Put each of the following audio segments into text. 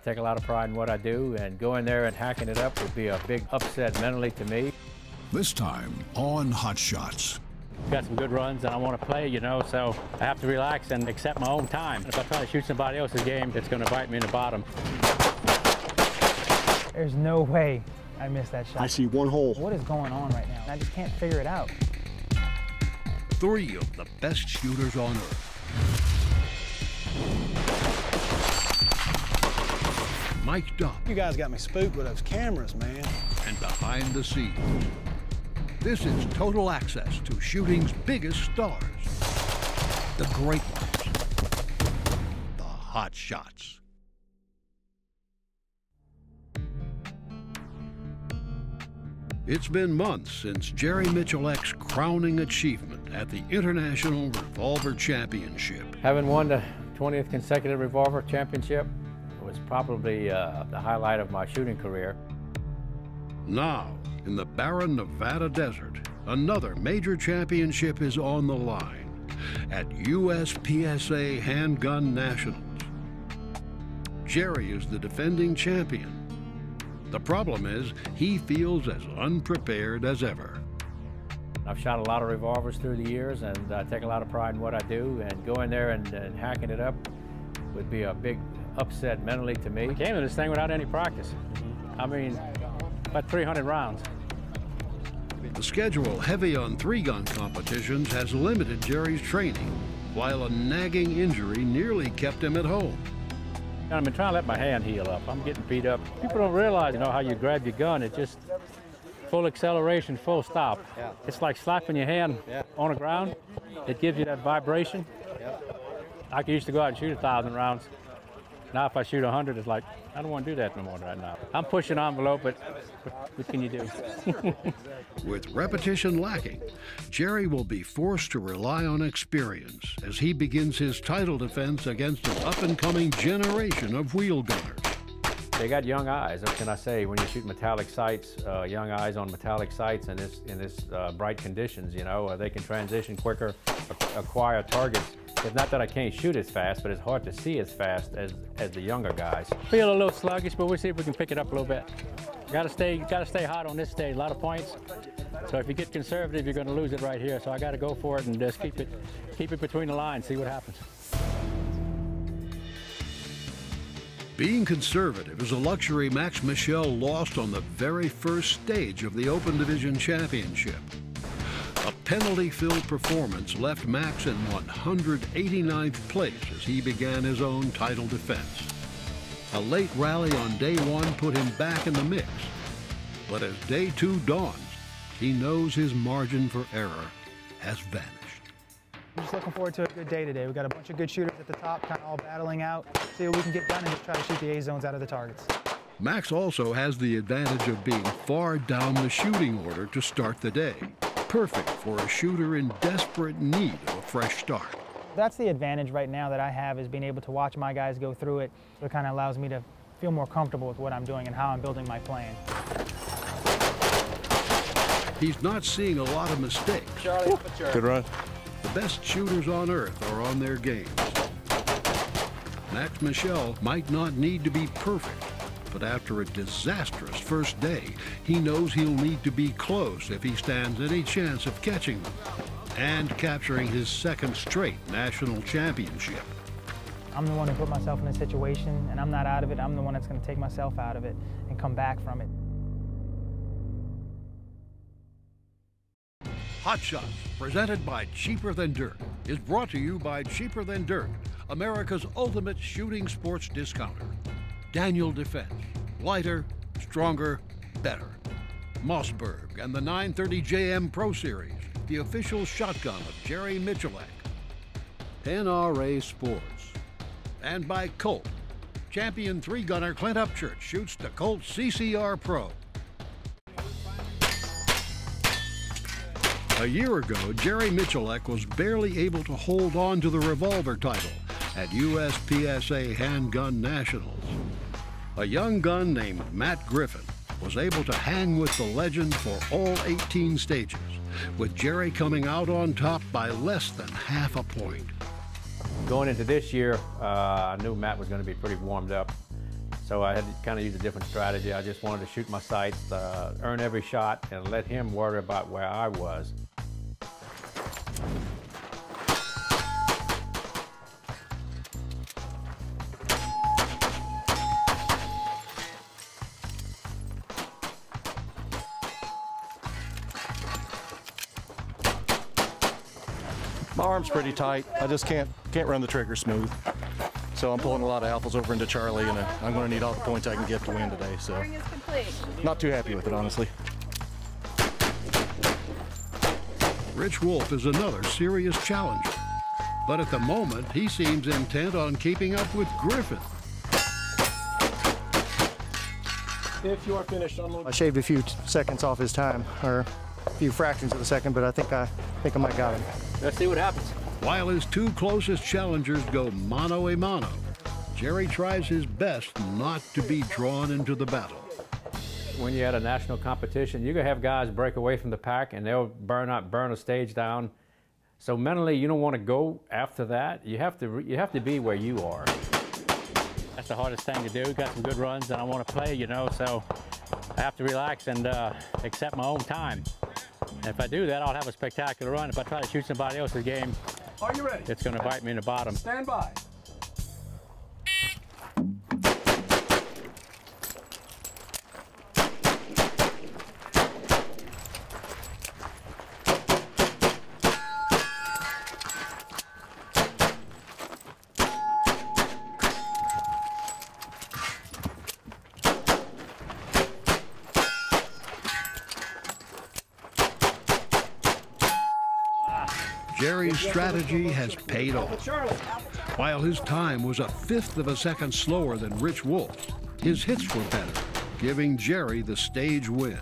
take a lot of pride in what I do, and going there and hacking it up would be a big upset mentally to me. This time on Hot Shots. Got some good runs and I want to play, you know, so I have to relax and accept my own time. If I try to shoot somebody else's game, it's going to bite me in the bottom. There's no way I missed that shot. I see one hole. What is going on right now? I just can't figure it out. 3 of the best shooters on earth. Mic'd up. You guys got me spooked with those cameras, man. And behind the scenes. This is total access to shooting's biggest stars. The great ones. The Hot Shots. It's been months since Jerry Miculek's crowning achievement at the International Revolver Championship. Having won the 20th consecutive Revolver Championship was probably the highlight of my shooting career. Now, in the barren Nevada desert, another major championship is on the line at USPSA Handgun Nationals. Jerry is the defending champion. The problem is, he feels as unprepared as ever. I've shot a lot of revolvers through the years, and I take a lot of pride in what I do, and going there and hacking it up would be a big upset mentally to me. I came to this thing without any practice. I mean, about 300 rounds. The schedule heavy on 3-gun competitions has limited Jerry's training, while a nagging injury nearly kept him at home. I've been trying to let my hand heal up. I'm getting beat up. People don't realize, you know, how you grab your gun. It just full acceleration, full stop. Yeah. It's like slapping your hand on the ground. It gives you that vibration. Yeah. I used to go out and shoot 1,000 rounds. Now if I shoot 100, it's like, I don't want to do that no more right now. I'm pushing the envelope, but what can you do? With repetition lacking, Jerry will be forced to rely on experience as he begins his title defense against an up-and-coming generation of wheel gunners. They got young eyes. What can I say? When you shoot metallic sights, young eyes on metallic sights in this bright conditions, you know, they can transition quicker, acquire targets. It's not that I can't shoot as fast, but it's hard to see as fast as the younger guys. Feel a little sluggish, but we'll see if we can pick it up a little bit. Gotta stay hot on this stage. A lot of points. So if you get conservative, you're going to lose it right here. So I got to go for it and just keep it between the lines. See what happens. Being conservative is a luxury Max Michel lost on the very first stage of the Open Division Championship. A penalty-filled performance left Max in 189th place as he began his own title defense. A late rally on day 1 put him back in the mix. But as day 2 dawns, he knows his margin for error has vanished. I'm just looking forward to a good day today. We've got a bunch of good shooters at the top, kind of all battling out. See what we can get done and just try to shoot the A-zones out of the targets. Max also has the advantage of being far down the shooting order to start the day. Perfect for a shooter in desperate need of a fresh start. That's the advantage right now that I have, is being able to watch my guys go through it. So it kind of allows me to feel more comfortable with what I'm doing and how I'm building my plan. He's not seeing a lot of mistakes. Charlie, good run. The best shooters on earth are on their games. Max Michel might not need to be perfect, but after a disastrous first day, he knows he'll need to be close if he stands any chance of catching them and capturing his second straight national championship. I'm the one who put myself in this situation, and I'm not out of it. I'm the one that's going to take myself out of it and come back from it. Hot Shots, presented by Cheaper Than Dirt, is brought to you by Cheaper Than Dirt, America's ultimate shooting sports discounter. Daniel Defense, lighter, stronger, better. Mossberg and the 930 JM Pro Series, the official shotgun of Jerry Miculek. NRA Sports. And by Colt. Champion 3-gunner Clint Upchurch shoots the Colt CCR Pro. A year ago, Jerry Miculek was barely able to hold on to the revolver title at USPSA Handgun Nationals. A young gun named Matt Griffin was able to hang with the legend for all 18 stages, with Jerry coming out on top by less than half a point. Going into this year, I knew Matt was going to be pretty warmed up. So I had to kind of use a different strategy. I just wanted to shoot my sights, earn every shot, and let him worry about where I was. My arm's pretty tight. I just can't run the trigger smooth. So I'm pulling a lot of alphas over into Charlie, and I'm going to need all the points I can get to win today. So not too happy with it, honestly. Rich Wolf is another serious challenger, but at the moment he seems intent on keeping up with Griffin. If you are finished, I shaved a few seconds off his time, or a few fractions of a second, but I think I might got him. Let's see what happens. While his two closest challengers go mano a mano, Jerry tries his best not to be drawn into the battle. When you're at a national competition, you can have guys break away from the pack and they'll burn a stage down. So mentally, you don't want to go after that. You have to be where you are. That's the hardest thing to do. Got some good runs and I want to play, you know, so I have to relax and accept my own time. And if I do that, I'll have a spectacular run. If I try to shoot somebody else's game, are you ready? It's going to bite me in the bottom. Stand by. Jerry's strategy has paid off. While his time was 1/5 of a second slower than Rich Wolf's, his hits were better, giving Jerry the stage win.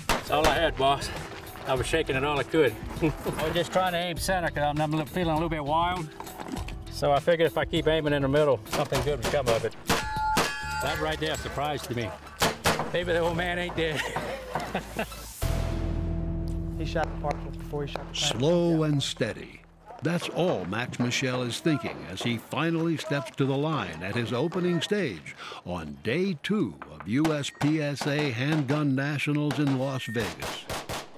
That's all I had, boss. I was shaking it all I could. I was just trying to aim center because I'm feeling a little bit wild. So I figured if I keep aiming in the middle, something good would come of it. That right there surprised me. Maybe the old man ain't dead. He shot the park before he shot the plant. Slow and steady. That's all Max Michel is thinking as he finally steps to the line at his opening stage on day 2 of USPSA Handgun Nationals in Las Vegas.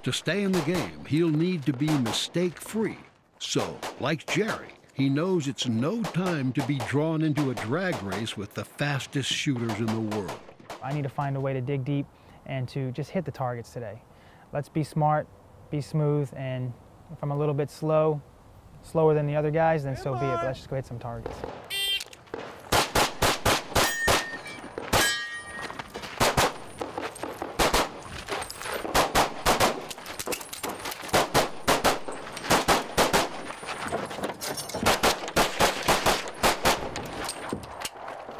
To stay in the game, he'll need to be mistake-free. So, like Jerry, he knows it's no time to be drawn into a drag race with the fastest shooters in the world. I need to find a way to dig deep and to just hit the targets today. Let's be smart, be smooth, and if I'm a little bit slower than the other guys, then so be it, but let's just go hit some targets.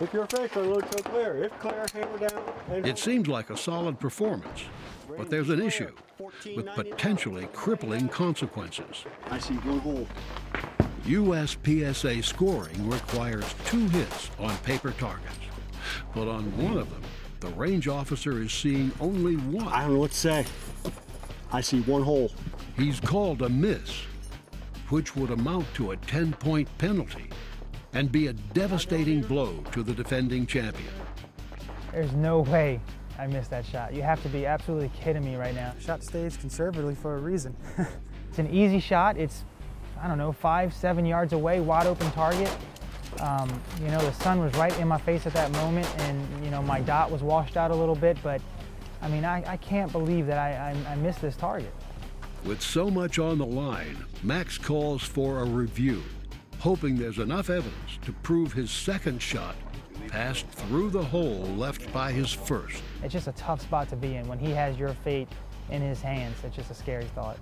If your face doesn't look so clear, if clear, hammer down. It seems like a solid performance, but there's an issue with potentially crippling consequences. I see one hole. USPSA scoring requires 2 hits on paper targets, but on one of them, the range officer is seeing only 1. I don't know what to say. I see 1 hole. He's called a miss, which would amount to a 10-point penalty and be a devastating blow to the defending champion. There's no way I missed that shot. You have to be absolutely kidding me right now. Shot stage conservatively for a reason. It's an easy shot. It's, I don't know, 5-7 yards away, wide open target. You know, the sun was right in my face at that moment, and you know, my dot was washed out a little bit, but I mean, I can't believe that I missed this target. With so much on the line, Max calls for a review, hoping there's enough evidence to prove his second shot passed through the hole left by his first. It's just a tough spot to be in. When he has your fate in his hands, it's just a scary thought.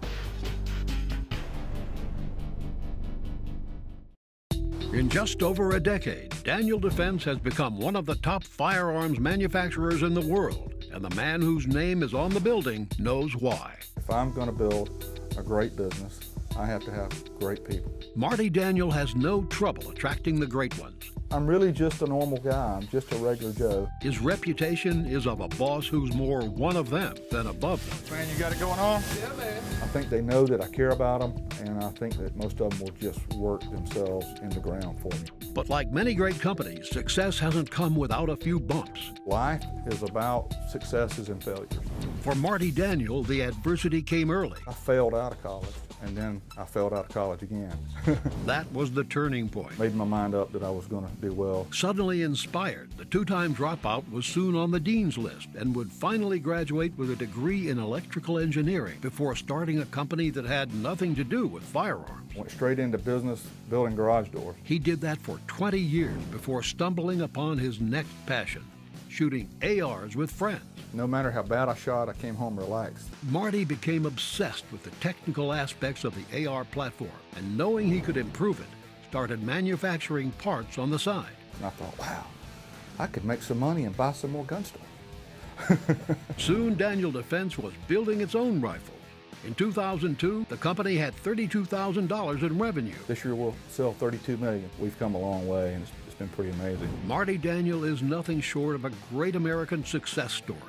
In just over a decade, Daniel Defense has become one of the top firearms manufacturers in the world, and the man whose name is on the building knows why. If I'm going to build a great business, I have to have great people. Marty Daniel has no trouble attracting the great ones. I'm really just a normal guy. I'm just a regular Joe. His reputation is of a boss who's more one of them than above them. Man, you got it going on? Yeah, man. I think they know that I care about them, and I think that most of them will just work themselves in the ground for me. But like many great companies, success hasn't come without a few bumps. Life is about successes and failures. For Marty Daniel, the adversity came early. I failed out of college, and then I failed out of college again. That was the turning point. Made my mind up that I was going to do well. Suddenly inspired, the two-time dropout was soon on the dean's list and would finally graduate with a degree in electrical engineering before starting a company that had nothing to do with firearms. Went straight into business building garage doors. He did that for 20 years before stumbling upon his next passion, shooting ARs with friends. No matter how bad I shot, I came home relaxed. Marty became obsessed with the technical aspects of the AR platform, and knowing he could improve it, started manufacturing parts on the side. And I thought, wow, I could make some money and buy some more gun stuff. Soon, Daniel Defense was building its own rifle. In 2002, the company had $32,000 in revenue. This year we'll sell $32 million. We've come a long way, and it's been pretty amazing. Marty Daniel is nothing short of a great American success story.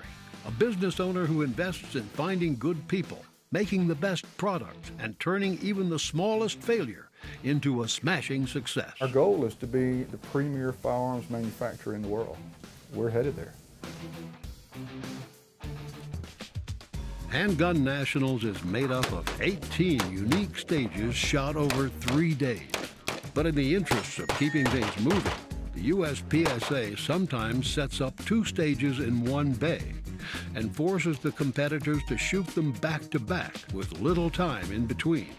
A business owner who invests in finding good people, making the best products, and turning even the smallest failure into a smashing success. Our goal is to be the premier firearms manufacturer in the world. We're headed there. Handgun Nationals is made up of 18 unique stages shot over 3 days. But in the interests of keeping things moving, the USPSA sometimes sets up 2 stages in one bay and forces the competitors to shoot them back to back with little time in between.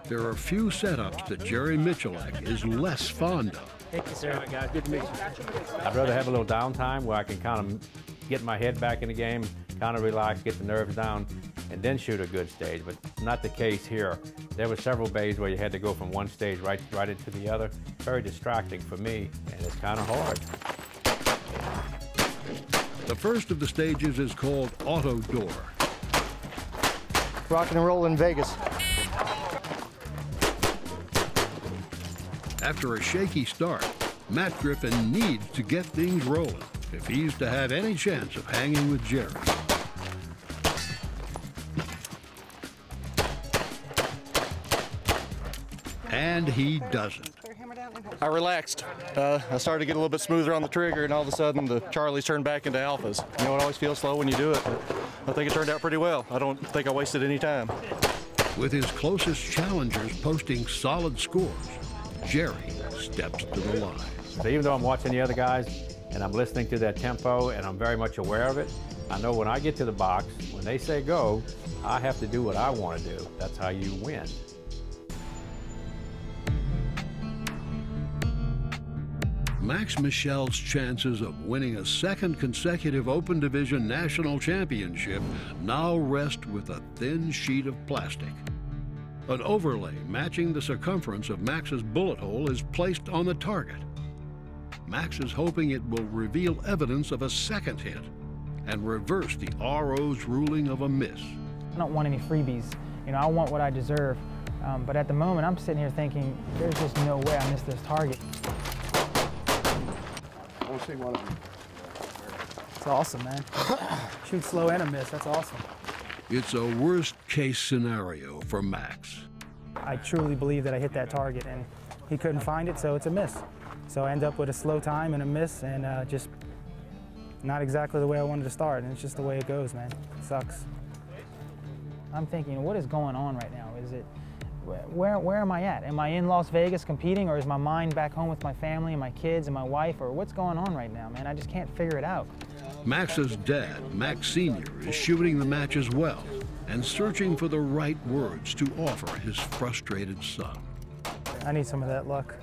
There are few setups that Jerry Michalak is less fond of. Thank you, sir. All right, guys, good to meet you. I'd rather have a little downtime where I can kind of get my head back in the game, kind of relax, get the nerves down, and then shoot a good stage, but not the case here. There were several bays where you had to go from one stage right into the other. Very distracting for me, and it's kind of hard. The first of the stages is called Auto Door. Rockin' and rollin' in Vegas. After a shaky start, Matt Griffin needs to get things rolling if he's to have any chance of hanging with Jerry. And he doesn't. I relaxed. I started to get a little bit smoother on the trigger, and all of a sudden the Charlies turned back into alphas. You know, it always feels slow when you do it, but I think it turned out pretty well. I don't think I wasted any time. With his closest challengers posting solid scores, Jerry steps to the line. So even though I'm watching the other guys and I'm listening to their tempo and I'm very much aware of it, I know when I get to the box, when they say go, I have to do what I want to do. That's how you win. Max Michel's chances of winning a second consecutive Open Division National Championship now rest with a thin sheet of plastic. An overlay matching the circumference of Max's bullet hole is placed on the target. Max is hoping it will reveal evidence of a second hit and reverse the RO's ruling of a miss. I don't want any freebies. You know, I want what I deserve. But at the moment, I'm sitting here thinking, there's just no way I missed this target. I want to see one of them. It's awesome, man. Shoot slow and a miss, that's awesome. It's a worst-case scenario for Max. I truly believe that I hit that target, and he couldn't find it, so it's a miss. So I end up with a slow time and a miss, and just not exactly the way I wanted to start, and it's just the way it goes, man. It sucks. I'm thinking, what is going on right now? Is it, where am I at? Am I in Las Vegas competing, or is my mind back home with my family and my kids and my wife, or what's going on right now, man? I just can't figure it out. Max's dad, Max Sr., is shooting the match as well and searching for the right words to offer his frustrated son. I need some of that luck.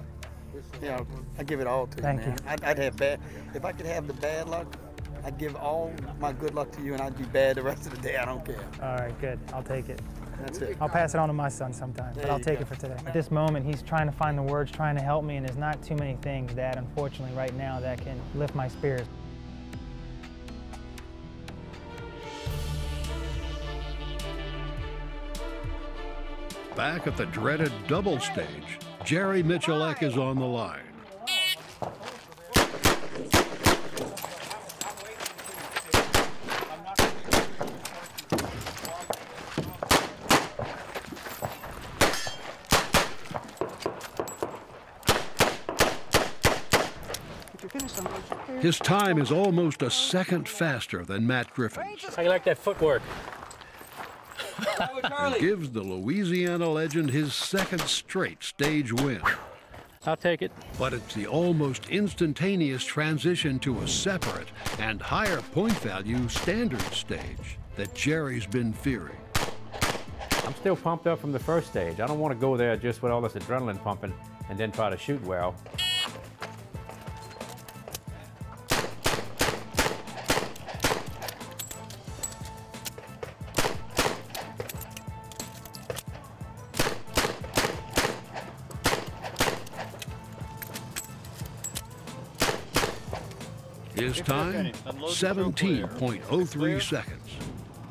Yeah, I give it all to you, man. Thank you. I'd have bad, if I could have the bad luck, I'd give all my good luck to you, and I'd be bad the rest of the day. I don't care. All right, good. I'll take it. That's it. I'll pass it on to my son sometime, but I'll take it for today. At this moment, he's trying to find the words, trying to help me, and there's not too many things, Dad, unfortunately, right now that can lift my spirits. Back at the dreaded double stage, Jerry Michalek is on the line. His time is almost a second faster than Matt Griffin's. How you like that footwork? And gives the Louisiana legend his second straight stage win. I'll take it. But it's the almost instantaneous transition to a separate and higher point value standard stage that Jerry's been fearing. I'm still pumped up from the first stage. I don't want to go there just with all this adrenaline pumping and then try to shoot well. His time, 17.03 seconds.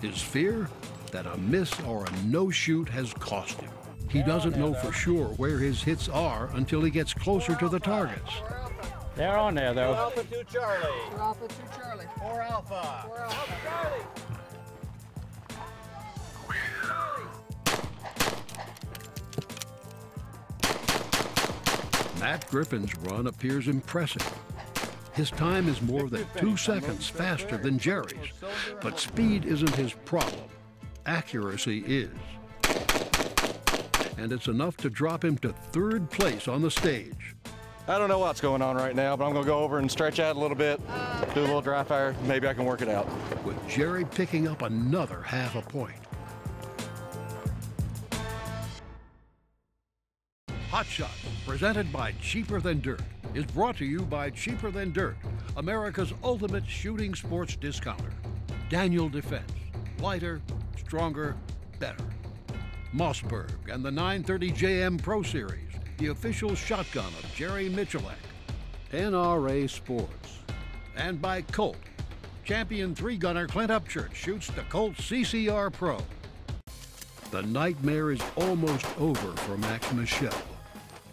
His fear? That a miss or a no-shoot has cost him. He doesn't know for sure where his hits are until he gets closer to the targets. They're on there, though. 4 Alpha 2 Charlie. 4 Alpha 2 Charlie. 4 Alpha. 4 Alpha Charlie. Matt Griffin's run appears impressive. His time is more than 2 seconds faster than Jerry's, but speed isn't his problem. Accuracy is. And it's enough to drop him to 3rd place on the stage. I don't know what's going on right now, but I'm going to go over and stretch out a little bit, do a little dry fire. Maybe I can work it out. With Jerry picking up another half a point. Hot Shot, presented by Cheaper Than Dirt, is brought to you by Cheaper Than Dirt, America's ultimate shooting sports discounter. Daniel Defense, lighter, stronger, better. Mossberg and the 930 JM Pro Series, the official shotgun of Jerry Michalek. NRA Sports. And by Colt. Champion 3-gunner Clint Upchurch shoots the Colt CCR Pro. The nightmare is almost over for Max Michel.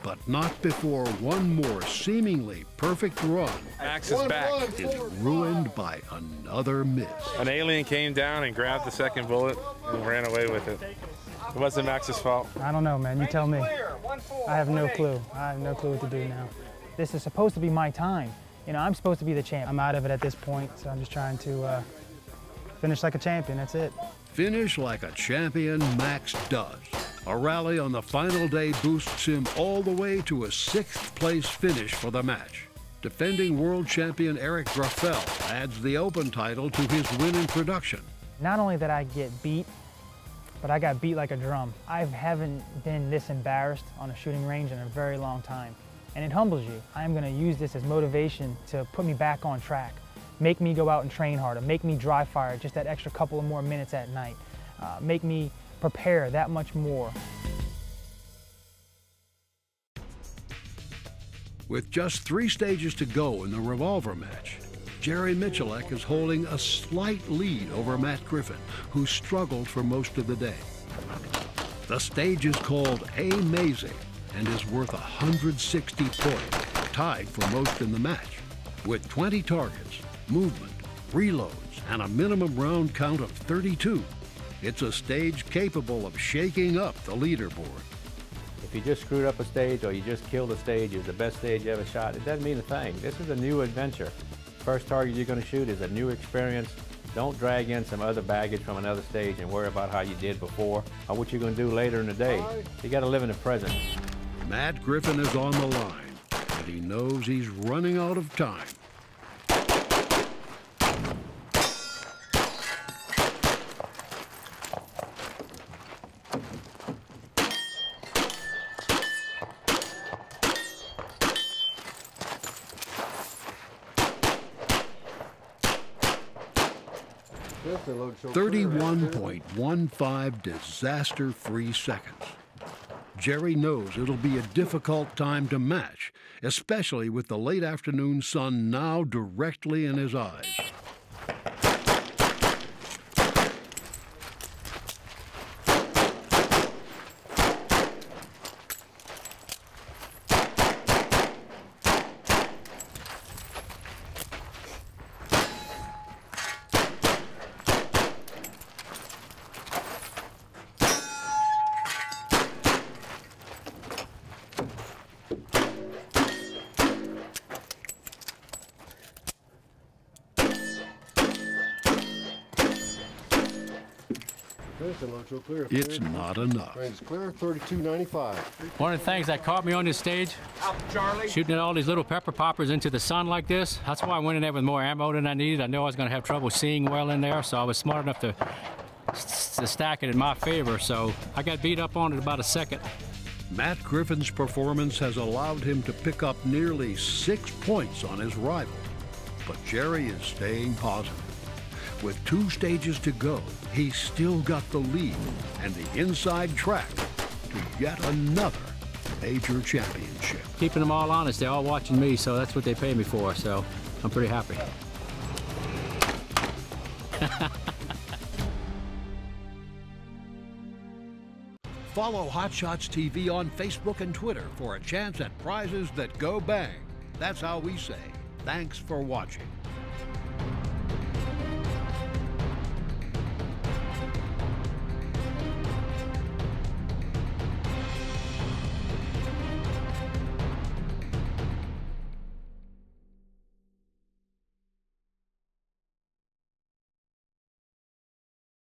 But not before one more seemingly perfect run. Max is back. Is ruined by another miss. An alien came down and grabbed the second bullet and ran away with it. It wasn't Max's fault. I don't know, man. You tell me. I have no clue. I have no clue what to do now. This is supposed to be my time. You know, I'm supposed to be the champ. I'm out of it at this point, so I'm just trying to finish like a champion. That's it. Finish like a champion Max does. A rally on the final day boosts him all the way to a 6th place finish for the match. Defending world champion Eric Graffel adds the open title to his win in production. Not only did I get beat, but I got beat like a drum. I haven't been this embarrassed on a shooting range in a very long time. And it humbles you. I am going to use this as motivation to put me back on track. Make me go out and train harder. Make me dry fire just that extra couple of more minutes at night. Make me prepare that much more. With just 3 stages to go in the revolver match, Jerry Michalek is holding a slight lead over Matt Griffin, who struggled for most of the day. The stage is called Amazing and is worth 160 points, tied for most in the match. With 20 targets, movement, reloads, and a minimum round count of 32, it's a stage capable of shaking up the leaderboard. If you just screwed up a stage or you just killed a stage, it was the best stage you ever shot, it doesn't mean a thing. This is a new adventure. First target you're going to shoot is a new experience. Don't drag in some other baggage from another stage and worry about how you did before or what you're going to do later in the day. You got to live in the present. Matt Griffin is on the line, and he knows he's running out of time. Load 31.15 disaster-free seconds. Jerry knows it'll be a difficult time to match, especially with the late afternoon sun now directly in his eyes. finish and look clear. It's not enough. Range is clear, 32.95. One of the things that caught me on this stage, shooting at all these little pepper poppers into the sun like this, that's why I went in there with more ammo than I needed. I knew I was going to have trouble seeing well in there, so I was smart enough to stack it in my favor, so I got beat up on it about a second. Matt Griffin's performance has allowed him to pick up nearly 6 points on his rival, but Jerry is staying positive. With 2 stages to go, he's still got the lead and the inside track to yet another major championship. Keeping them all honest, they're all watching me, so that's what they pay me for, so I'm pretty happy. Follow Hot Shots TV on Facebook and Twitter for a chance at prizes that go bang. That's how we say thanks for watching.